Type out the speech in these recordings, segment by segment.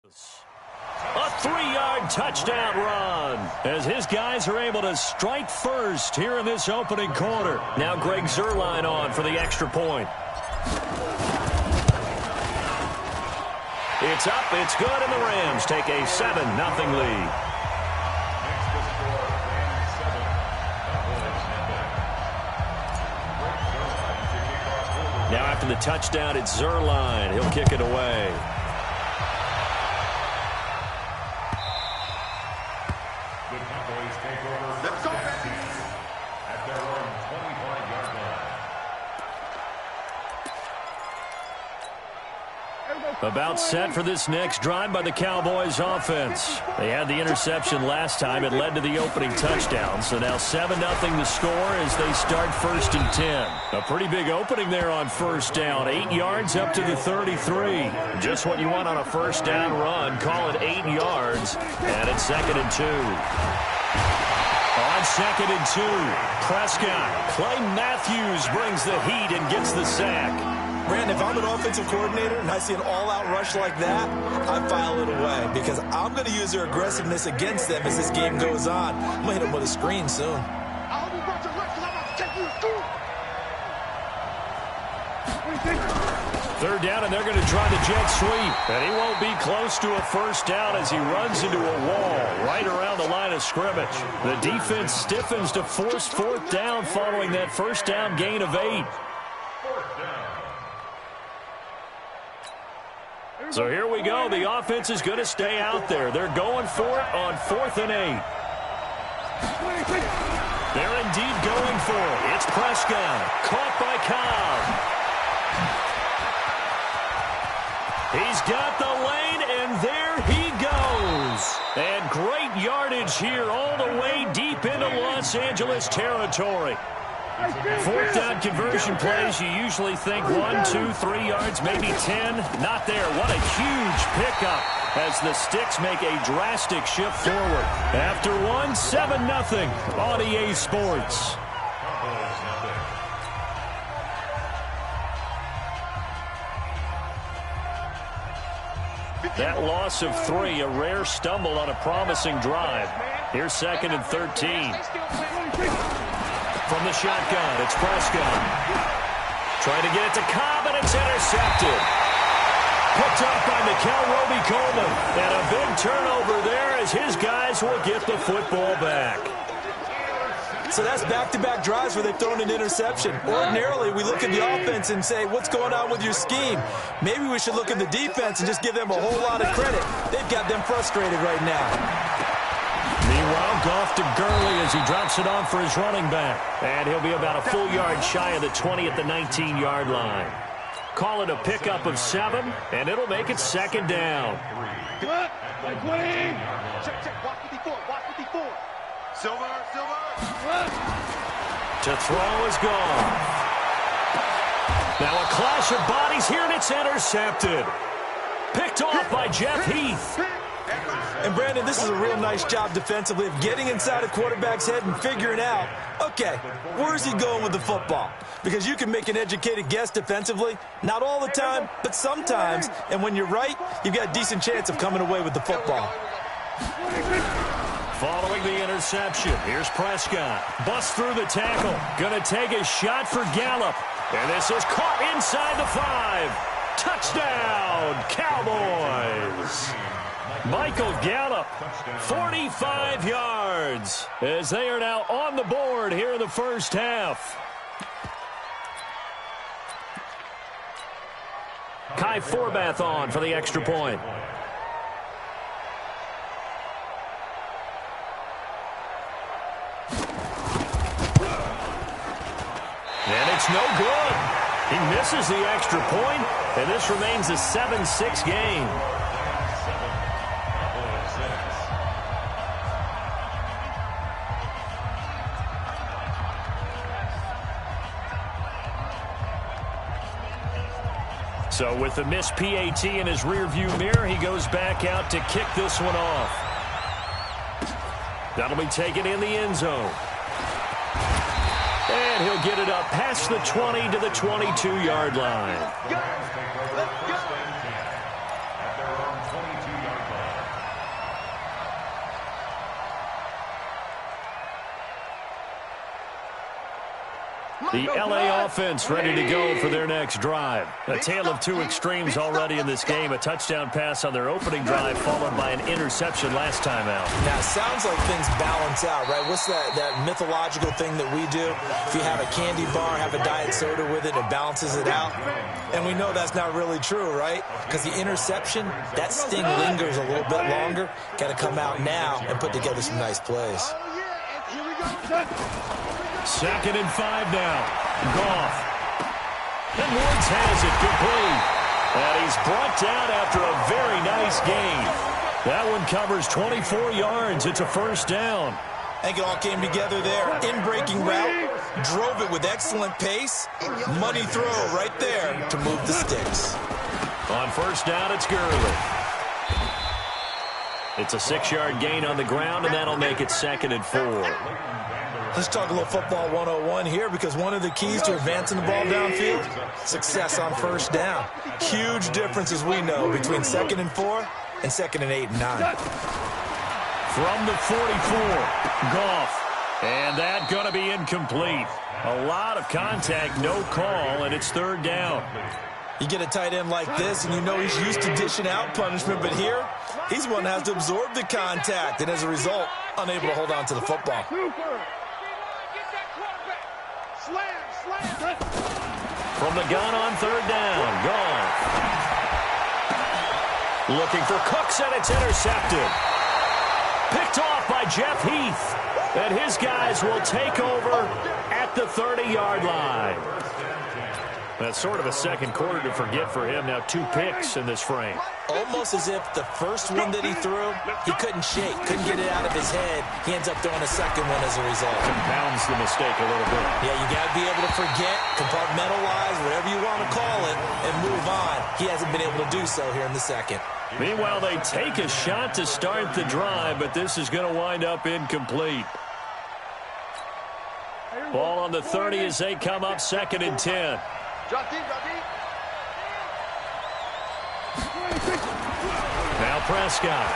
A 3-yard touchdown run as his guys are able to strike first here in this opening quarter. Now Greg Zuerlein on for the extra point. It's up, it's good, and the Rams take a 7-0 lead. Now after the touchdown, it's Zuerlein. He'll kick it away. The Cowboys take over first at their own 25-yard line. About set for this next drive by the Cowboys offense. They had the interception last time. It led to the opening touchdown. So now 7-0 the score as they start 1st and 10. A pretty big opening there on first down. 8 yards up to the 33. Just what you want on a first down run. Call it 8 yards. And it's 2nd and 2. On 2nd and 2, Prescott. Clay Matthews brings the heat and gets the sack. Brandon, if I'm an offensive coordinator and I see an all-out rush like that, I file it away because I'm going to use their aggressiveness against them as this game goes on. I'm going to hit them with a screen soon. Third down, and they're going to try the jet sweep. And he won't be close to a first down as he runs into a wall right around the line of scrimmage. The defense stiffens to force 4th down following that first down gain of 8. So here we go. The offense is going to stay out there. They're going for it on 4th and 8. They're indeed going for it. It's Prescott. Caught by Cobb. He's got the lane, and there he goes. And great yardage here all the way deep into Los Angeles territory. 4th down conversion plays, you usually think 1, 2, 3 yards, maybe 10. Not there. What a huge pickup as the Sticks make a drastic shift forward. After 1, 7-0 on EA Sports. That loss of 3, a rare stumble on a promising drive. Here's 2nd and 13. From the shotgun, it's Prescott. Trying to get it to Cobb, and it's intercepted. Picked up by Mikel Roby-Coleman. And a big turnover there as his guys will get the football back. So that's back-to-back drives where they've thrown an interception. Ordinarily, we look at the offense and say, what's going on with your scheme? Maybe we should look at the defense and just give them a whole lot of credit. They've got them frustrated right now. Meanwhile, Goff to Gurley as he drops it on for his running back. And he'll be about a full yard shy of the 20 at the 19-yard line. Call it a pickup of 7, and it'll make it 2nd down. Check, watch 54, watch 54. Silver. To throw is gone. Now a clash of bodies here, and it's intercepted. Picked off by Jeff Heath. And, Brandon, this is a real nice job defensively of getting inside a quarterback's head and figuring out, okay, where's he going with the football? Because you can make an educated guess defensively, not all the time, but sometimes. And when you're right, you've got a decent chance of coming away with the football. Following the interception, here's Prescott. Busts through the tackle. Going to take a shot for Gallup. And this is caught inside the 5. Touchdown, Cowboys. Michael Gallup, 45 yards, as they are now on the board here in the first half. Kai Forbath on for the extra point. And it's no good. He misses the extra point, and this remains a 7-6 game. So with the missed PAT in his rearview mirror, he goes back out to kick this one off. That'll be taken in the end zone. And he'll get it up past the 20 to the 22-yard line. The LA offense ready to go for their next drive. A tale of two extremes already in this game. A touchdown pass on their opening drive followed by an interception last time out. Now, it sounds like things balance out, right? What's that mythological thing that we do? If you have a candy bar, have a diet soda with it, it balances it out. And we know that's not really true, right? Because the interception, that sting lingers a little bit longer. Got to come out now and put together some nice plays. Second and 5 now. Goff. And Woods has it complete. And he's brought down after a very nice gain. That one covers 24 yards. It's a first down. I think it all came together there. In-breaking route. Drove it with excellent pace. Money throw right there to move the sticks. On first down, it's Gurley. It's a 6-yard gain on the ground, and that'll make it 2nd and 4. Let's talk a little football 101 here, because one of the keys to advancing the ball downfield, success on first down. Huge difference, as we know, between 2nd and 4 and 2nd and 8 and 9. From the 44, Goff. And that going to be incomplete. A lot of contact, no call, and it's 3rd down. You get a tight end like this, and you know he's used to dishing out punishment, but here, he's one that has to absorb the contact, and as a result, unable to hold on to the football. From the gun on 3rd down, Goff. Looking for Cooks, and it's intercepted. Picked off by Jeff Heath. And his guys will take over at the 30-yard line. That's sort of a second quarter to forget for him. Now 2 picks in this frame. Almost as if the first one that he threw, he couldn't shake, couldn't get it out of his head. He ends up throwing a second one as a result. Compounds the mistake a little bit. Yeah, you got to be able to forget, compartmentalize, whatever you want to call it, and move on. He hasn't been able to do so here in the second. Meanwhile, they take a shot to start the drive, but this is going to wind up incomplete. Ball on the 30 as they come up 2nd and 10. Now Prescott.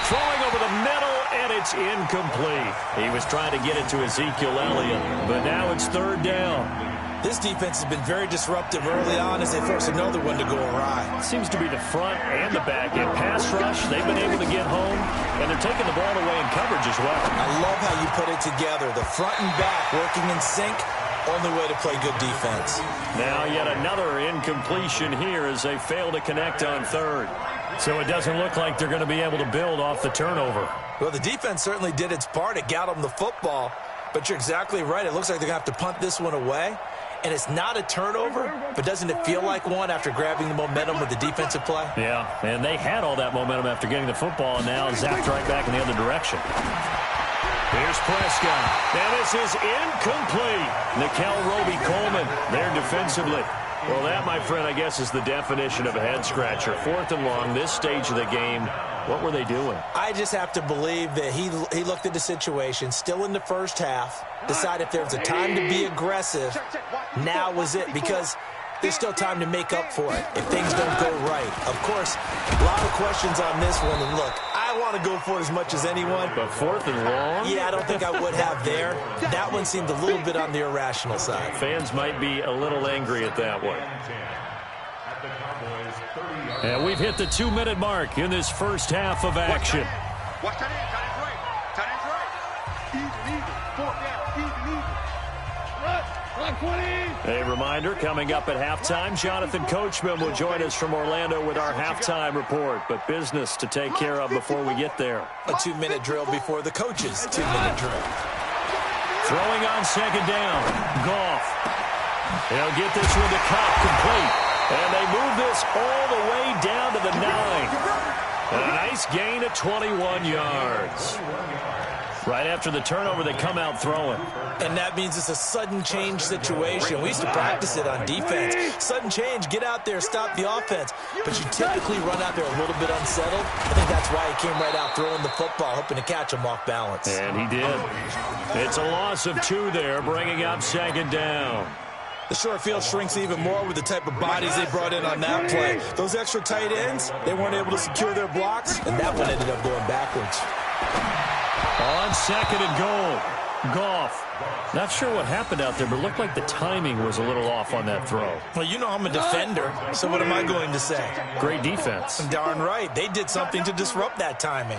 Throwing over the middle, and it's incomplete. He was trying to get it to Ezekiel Elliott, but now it's 3rd down. This defense has been very disruptive early on as they force another one to go awry. It seems to be the front and the back end. Pass rush, they've been able to get home, and they're taking the ball away in coverage as well. I love how you put it together. The front and back working in sync, only way to play good defense. Now yet another incompletion here as they fail to connect on 3rd. So it doesn't look like they're going to be able to build off the turnover. Well, the defense certainly did its part. It got them the football, but you're exactly right. It looks like they're going to have to punt this one away. And it's not a turnover, but doesn't it feel like one after grabbing the momentum with the defensive play? Yeah, and they had all that momentum after getting the football, and now zapped right back in the other direction. Here's Prescott, and this is incomplete. Nickel Roby-Coleman there defensively. Well, that, my friend, I guess is the definition of a head-scratcher. 4th and long, this stage of the game. What were they doing? I just have to believe that he looked at the situation, still in the first half, decided if there was a time to be aggressive, now was it, because there's still time to make up for it if things don't go right. Of course, a lot of questions on this one, and look, I want to go for it as much as anyone. But 4th and long? Yeah, I don't think I would have there. That one seemed a little bit on the irrational side. Fans might be a little angry at that one. And we've hit the 2-minute mark in this first half of action. Watch that in. Tight end's right. Even. 4th down. Even. A reminder, coming up at halftime, Jonathan Coachman will join us from Orlando with our halftime report. But business to take care of before we get there. A 2-minute drill before the coaches' 2-minute drill. Throwing on 2nd down. Goff. They'll get this one to Cup complete. And they move this all the way down to the 9. A nice gain of 21 yards. Right after the turnover, they come out throwing. And that means it's a sudden change situation. We used to practice it on defense. Sudden change, get out there, stop the offense. But you typically run out there a little bit unsettled. I think that's why he came right out throwing the football, hoping to catch him off balance. And he did. It's a loss of 2 there, bringing up 2nd down. The short field shrinks even more with the type of bodies they brought in on that play. Those extra tight ends, they weren't able to secure their blocks, and that one ended up going backwards. On 2nd and goal. Goff. Not sure what happened out there, but it looked like the timing was a little off on that throw. Well, you know I'm a defender, so what am I going to say? Great defense. Darn right. They did something to disrupt that timing.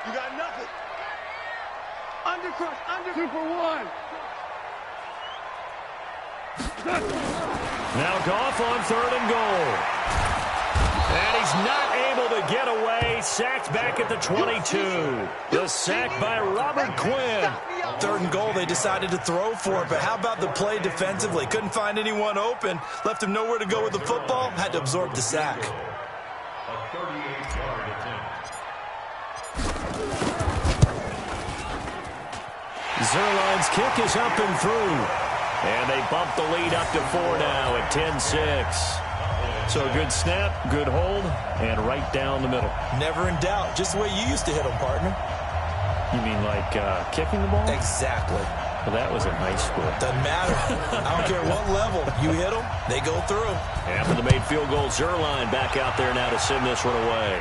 You got nothing. Undercrush, under 2 for 1. Now Goff on 3rd and goal. And he's not able to get away. Sacked back at the 22. The sack by Robert Quinn. 3rd and goal, they decided to throw for it, but how about the play defensively? Couldn't find anyone open, left him nowhere to go with the football, had to absorb the sack. A 38-yard attempt. Zerline's kick is up and through. And they bump the lead up to 4 now at 10-6. So a good snap, good hold, and right down the middle. Never in doubt. Just the way you used to hit them, partner. You mean like kicking the ball? Exactly. Well, that was in high school. Doesn't matter. I don't care what level. You hit them, they go through. After the made field goal, Zerline back out there now to send this one away.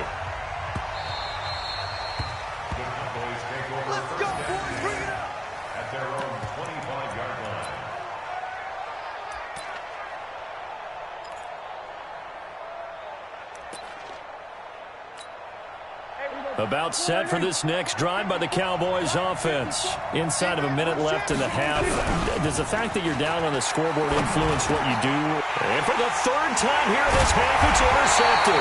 Let's go, boys. Bring it up. At their own 25-yard line. About set for this next drive by the Cowboys offense. Inside of a minute left in the half. Does the fact that you're down on the scoreboard influence what you do? And for the 3rd time here in this half, it's intercepted.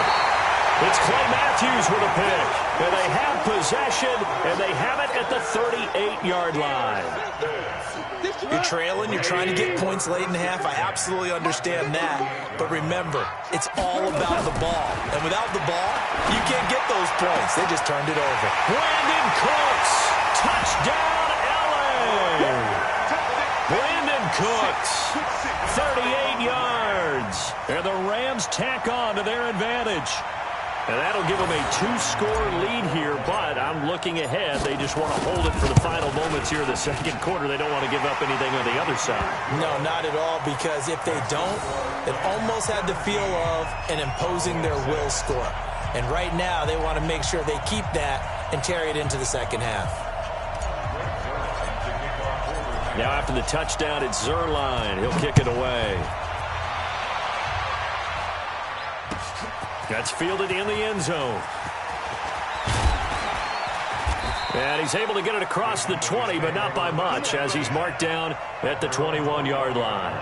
It's Clay Matthews with a pick. And they have possession, and they have it at the 38-yard line. You're trailing, you're trying to get points late in the half. I absolutely understand that. But remember, it's all about the ball. And without the ball, you can't get those points. They just turned it over. Brandon Cooks, touchdown LA. Brandon Cooks, 38 yards. And the Rams tack on to their advantage. And that'll give them a 2-score lead here, but I'm looking ahead. They just want to hold it for the final moments here in the 2nd quarter. They don't want to give up anything on the other side. No, not at all, because if they don't, it almost had the feel of an imposing their will score. And right now, they want to make sure they keep that and carry it into the 2nd half. Now after the touchdown, it's Zerline. He'll kick it away. That's fielded in the end zone. And he's able to get it across the 20, but not by much, as he's marked down at the 21-yard line.